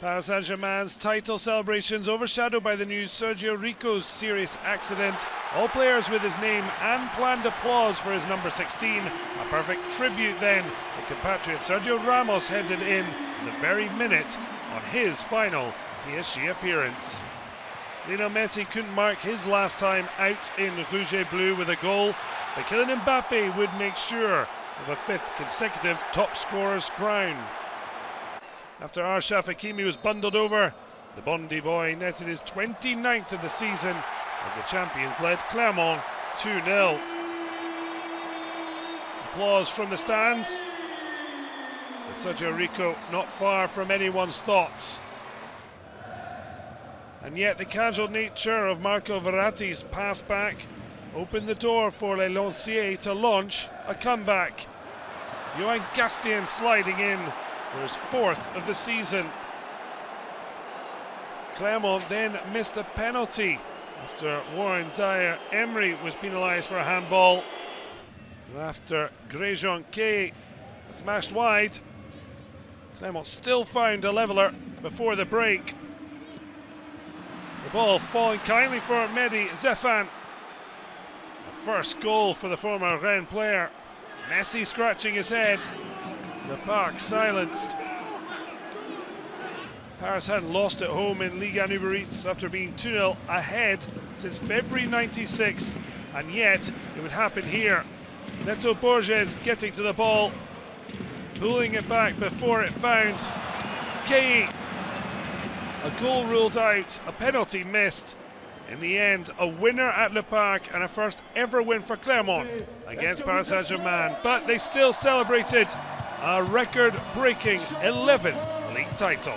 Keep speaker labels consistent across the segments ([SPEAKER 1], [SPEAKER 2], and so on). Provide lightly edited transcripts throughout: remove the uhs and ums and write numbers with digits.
[SPEAKER 1] Paris Saint-Germain's title celebrations overshadowed by the news Sergio Rico's serious accident. All players with his name and planned applause for his number 16. A perfect tribute then. The compatriot Sergio Ramos headed in the very minute on his final PSG appearance. Lionel Messi couldn't mark his last time out in Rouge et Bleu with a goal, but Kylian Mbaye would make sure of a fifth consecutive top scorer's crown. After Achraf Hakimi was bundled over, the Bondi boy netted his 29th of the season as the champions led Clermont 2-0. Applause from the stands, but Sergio Rico not far from anyone's thoughts. And yet the casual nature of Marco Verratti's pass back opened the door for Les Lanciers to launch a comeback. Yoann Gastien sliding in for his fourth of the season. Clément then missed a penalty after Warren Zaire-Emery was penalised for a handball. And after Grosjean K smashed wide, Clément still found a leveller before the break. The ball falling kindly for Mehdi Zefan. The first goal for the former Rennes player. Messi scratching his head. The park silenced. Paris hadn't lost at home in Ligue Uber Eats after being 2-0 ahead since February '96, and yet it would happen here. Neto Borges getting to the ball, pulling it back before it found Kei. A goal ruled out, a penalty missed. In the end, a winner at Le Parc and a first ever win for Clermont against Paris Saint-Germain, but they still celebrated a record-breaking 11th league title.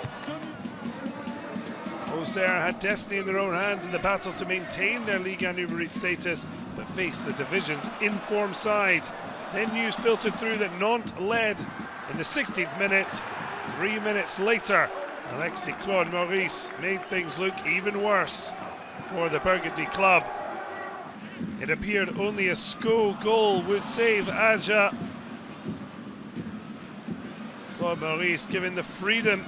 [SPEAKER 1] Auxerre had destiny in their own hands in the battle to maintain their Ligue Uber Eats status, but faced the division's in-form side. Then news filtered through that Nantes led in the 16th minute. 3 minutes later, Alexis Claude-MAURICE made things look even worse for the Burgundy club. It appeared only a Sco goal would save Aja. Claude-MAURICE given the freedom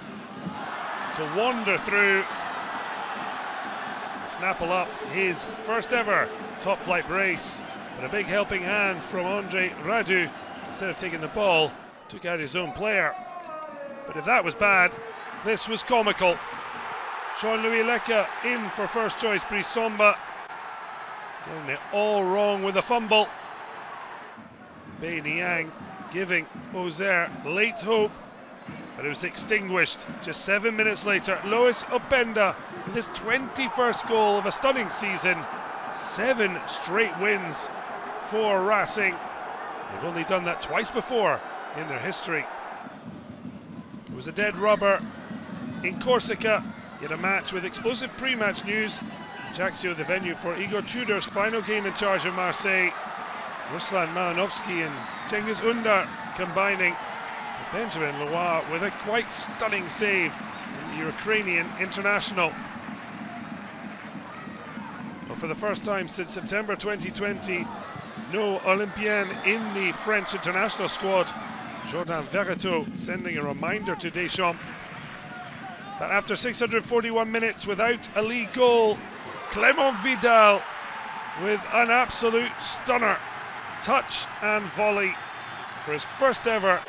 [SPEAKER 1] to wander through, snapple up his first ever top flight brace, but a big helping hand from Andre Radu. Instead of taking the ball, took out his own player. But if that was bad, this was comical. Jean-Louis Lecca in for first choice Brissomba, getting it all wrong with a fumble. Mbaye Niang giving Auxerre late hope, but it was extinguished just 7 minutes later. Loïs Openda with his 21st goal of a stunning season. 7 straight wins for Racing. They've only done that twice before in their history. It was a dead rubber in Corsica, yet a match with explosive pre-match news. Ajaccio, the venue for Igor Tudor's final game in charge of Marseille. Ruslan Malinovsky and Cengiz Ünder combining. Benjamin Loire with a quite stunning save from the Ukrainian international. But for the first time since September 2020, no Olympien in the French international squad. Jordan Verretou sending a reminder to Deschamps that after 641 minutes without a league goal, Clément Vidal with an absolute stunner, touch and volley for his first ever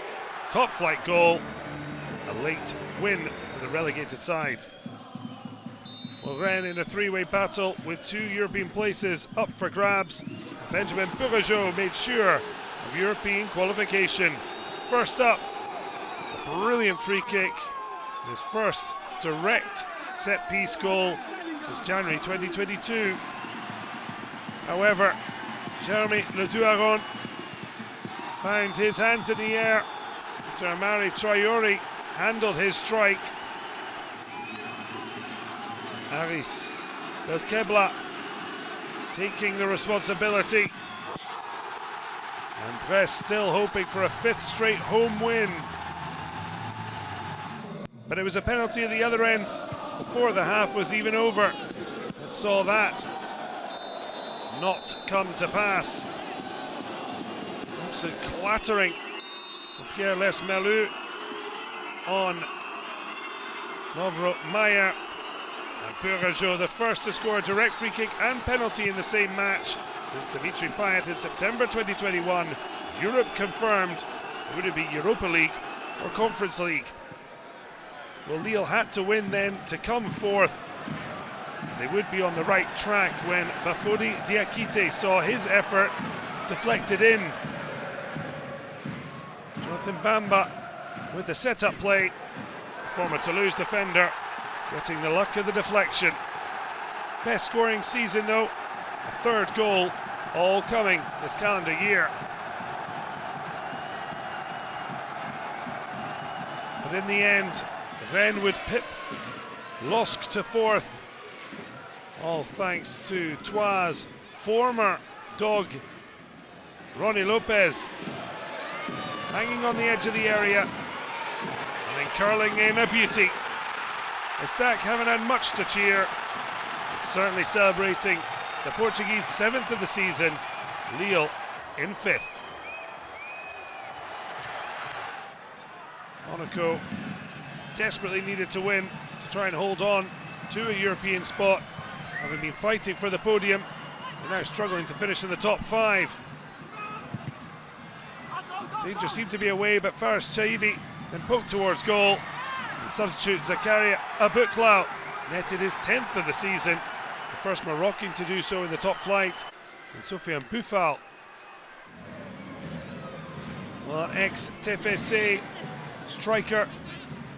[SPEAKER 1] top flight goal, a late win for the relegated side. Well, Rennes in a three-way battle with 2 European places up for grabs. Benjamin Bourigeaud made sure of European qualification. First up, a brilliant free kick, his first direct set-piece goal since January 2022. However, Jeremy Le Douaron found his hands in the air after Amari Traoré handled his strike. Aris Belkebla taking the responsibility. And Brest still hoping for a 5th straight home win. But it was a penalty at the other end before the half was even over. And saw that not come to pass. Absolute clattering from Pierre Lesmelu on Novro Meyer and Purajo, the first to score a direct free kick and penalty in the same match since Dimitri Payet in September 2021. Europe confirmed. Would it be Europa League or Conference League? Well, Lille had to win then to come fourth. They would be on the right track when Bafodi Diakite saw his effort deflected in. Jonathan Bamba with the set-up play. Former Toulouse defender getting the luck of the deflection. Best scoring season though, a third goal, all coming this calendar year. But in the end, Rennes would pip LOSC to fourth. All thanks to Troyes' former dog, Ronnie Lopez, hanging on the edge of the area and then curling in a beauty. ESTAC haven't had much to cheer, but certainly celebrating the Portuguese 7th of the season, Lille in 5th. Monaco desperately needed to win to try and hold on to a European spot, having been fighting for the podium. They're now struggling to finish in the top 5. Danger seemed to be away, but first Chaibi then poked towards goal. The substitute Zakaria Abouklau netted his 10th of the season, the first Moroccan to do so in the top flight since Sofiane Boufal. Well, ex-TFC striker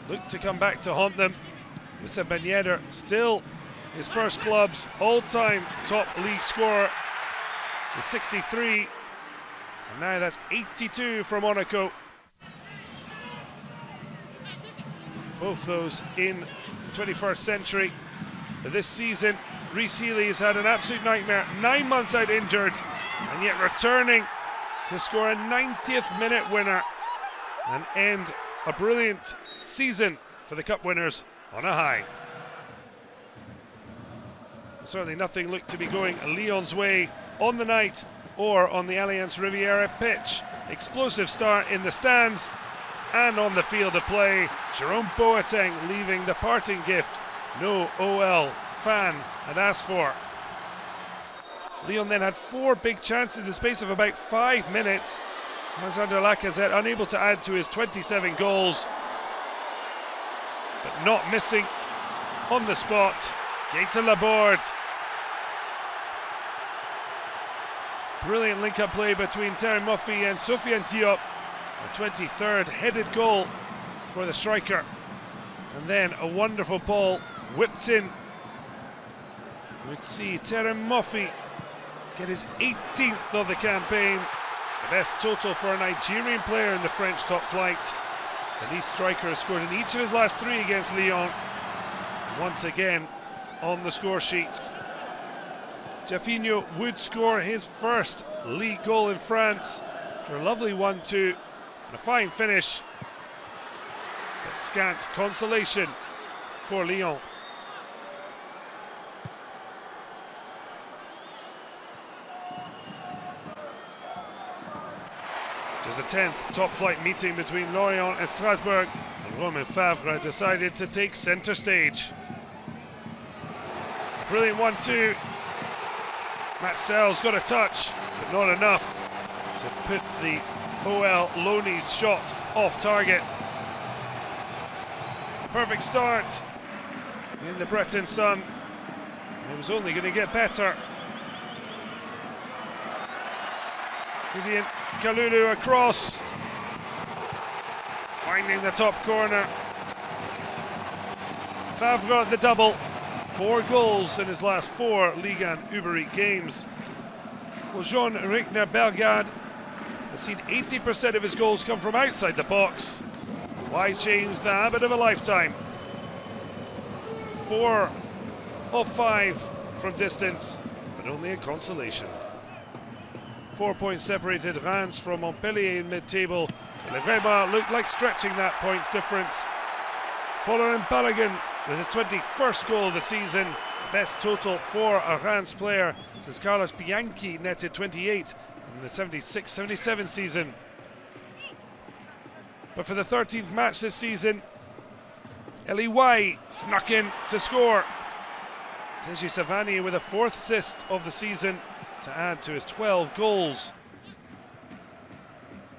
[SPEAKER 1] looked to come back to haunt them. Moussa Ben Yedder still his first club's all-time top league scorer with 63, and now that's 82 for Monaco. Both those in the 21st century. But this season, Healy has had an absolute nightmare. 9 months out injured, and yet returning to score a 90th minute winner and end a brilliant season for the cup winners on a high. Certainly nothing looked to be going Lyon's way on the night or on the Allianz Riviera pitch. Explosive start in the stands and on the field of play. Jerome Boateng leaving the parting gift no OL fan had asked for. Lyon then had 4 big chances in the space of about 5 minutes. Alexander Lacazette unable to add to his 27 goals, but not missing on the spot. Gaëtan Laborde. Brilliant link-up play between Terry Moffi and Sofiane Diop. A 23rd headed goal for the striker. And then a wonderful ball whipped in. We'd see Terry Moffi get his 18th of the campaign. The best total for a Nigerian player in the French top flight. The Nice striker has scored in each of his last 3 against Lyon. Once again on the score sheet. Jaffinho would score his first league goal in France after a lovely 1-2 and a fine finish, but scant consolation for Lyon. Just the 10th top flight meeting between Lorient and Strasbourg, and Romain Favre decided to take centre stage. Brilliant 1-2. Marseille's got a touch, but not enough to put the OL-Loïs shot off target. Perfect start in the Breton sun. It was only going to get better. Gideon Kalulu across, finding the top corner. Favre the double. 4 goals in his last 4 Ligue 1 Uber games. Well, Jean-Ricner Bellegarde has seen 80% of his goals come from outside the box. Why change the habit of a lifetime? 4 of 5 from distance, but only a consolation. 4 points separated Reims from Montpellier in mid-table. Le Réma looked like stretching that points difference. Following Balogun with his 21st goal of the season, the best total for a Reims player since Carlos Bianchi netted 28 in the 76-77 season. But for the 13th match this season, Eliwai snuck in to score. Deji Savani with a 4th assist of the season to add to his 12 goals.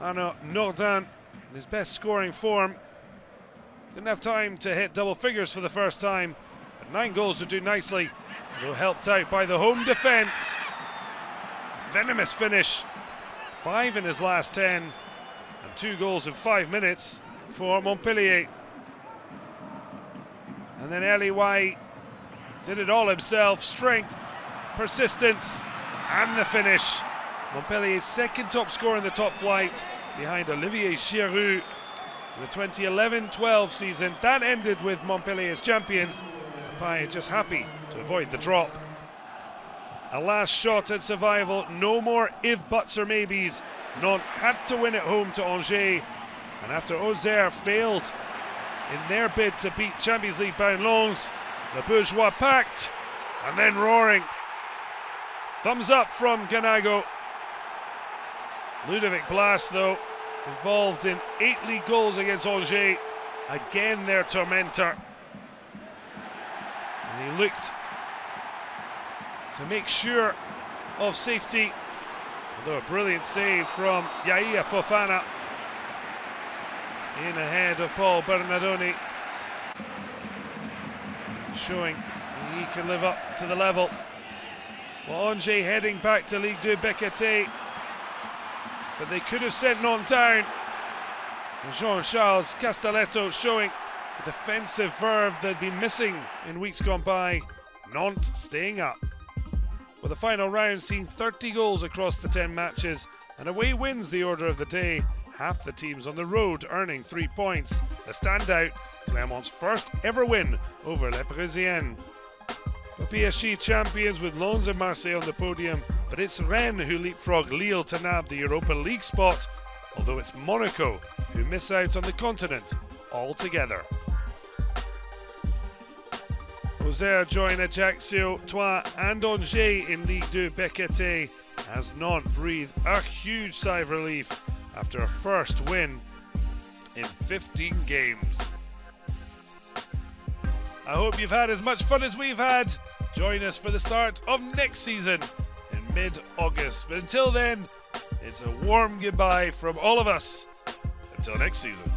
[SPEAKER 1] Arnaud Nordin in his best scoring form. Didn't have time to hit double figures for the first time, but 9 goals to do nicely, though helped out by the home defence. Venomous finish. 5 in his last 10, and 2 goals in 5 minutes for Montpellier. And then Eliwai did it all himself. Strength, persistence, and the finish. Montpellier's 2nd top scorer in the top flight, behind Olivier Giroud in the 2011-12 season. That ended with Montpellier as champions. Mbaye just happy to avoid the drop. A last shot at survival. No more if, buts or maybes. Nantes had to win at home to Angers. And after AUXERRE failed in their bid to beat Champions League bound Lens, the Bourgeois packed and then roaring. Thumbs up from Ganago. Ludovic Blas, though, involved in 8 league goals against Angers. Again their tormentor. And he looked to make sure of safety. Although a brilliant save from Yaya Fofana in ahead of Paul Bernardoni, showing he can live up to the level. Well, Angers heading back to Ligue 2 Béqueté, but they could have sent Nantes down. And Jean-Charles Castelletto showing the defensive verve they'd been missing in weeks gone by. Nantes staying up. With the final round seeing 30 goals across the 10 matches, and away wins the order of the day. Half the teams on the road earning 3 points. The standout, Clermont's first ever win over Les Parisiens. The PSG champions with Lens and Marseille on the podium, but it's Rennes who leapfrog Lille to nab the Europa League spot, although it's Monaco who miss out on the continent altogether. AUXERRE join Ajaccio, Troyes and Angers in Ligue 2 Béqueté as Nantes breathe a huge sigh of relief after a first win in 15 games. I hope you've had as much fun as we've had. Join us for the start of next season in mid-August. But until then, it's a warm goodbye from all of us. Until next season.